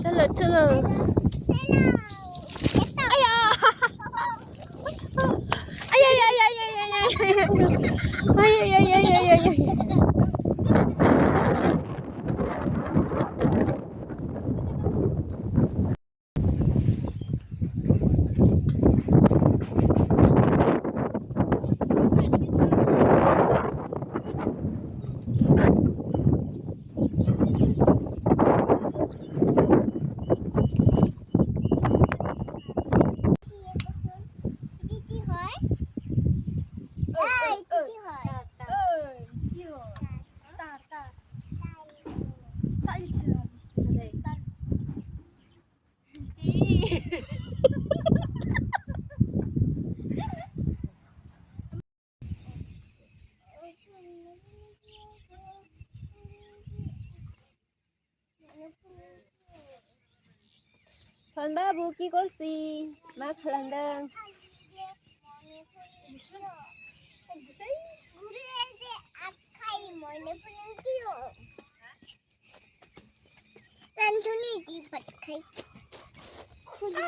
चलो चलो आया आया आया आया आया आया आया आया Con babu কি করছি মা খালান্দাং রান্ধুনি কি ভাত খাই খুলি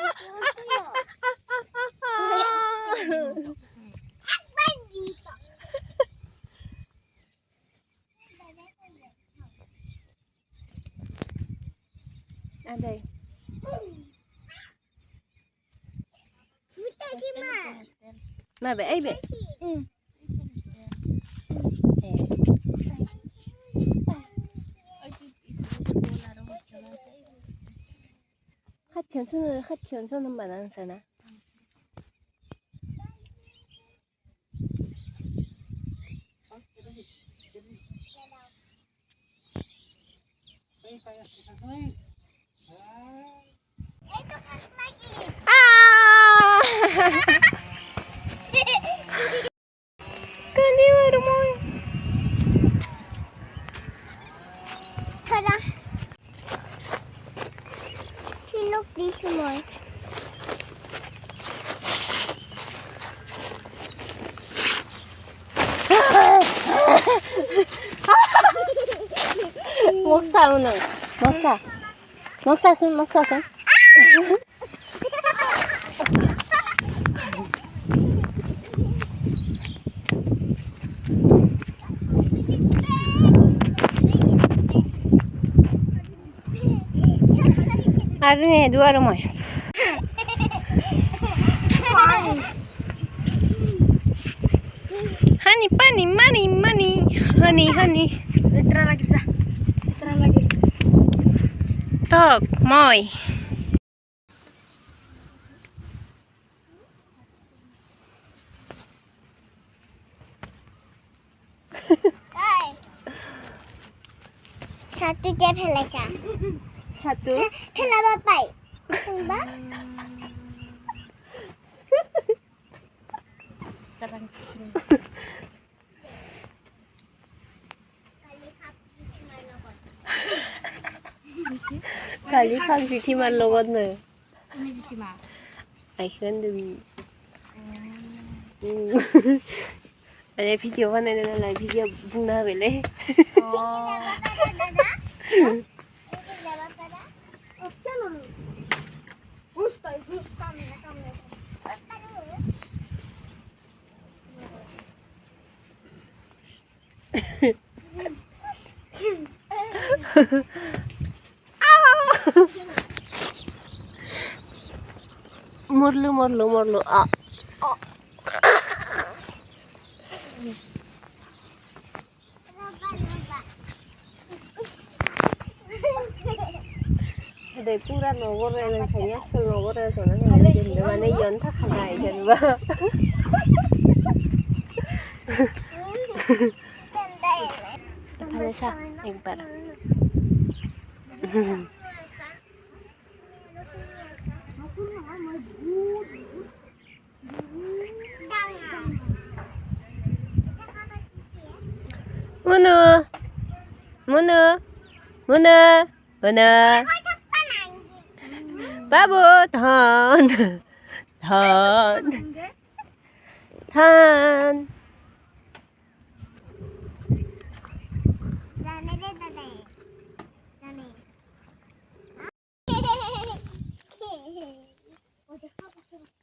একবার দিতা Ada. Mutashi ma. Ma be ai be. 하천 손은 많은 사나. Kandi baru mau. Tada. Look this one. Moksa unang. Moksa sun. Arne duar moy. Honey, bunny, money. Honey. Itra lagi. Tok, moy. Hai. Satu je pelasa. Satu. Pela bapai. Ba? Sarang. Kali khang si mar logot ne. Ini di mana? Ai khen được. Anh video này là video bung na về lấy. Morlu. Ah. Để pura nó có ra lên thành nhất sư nó có ra rồi nó thành lên trình mà nó dần thắt hàng ngày trình ba apa sah yang parah Muna Babu Than 좀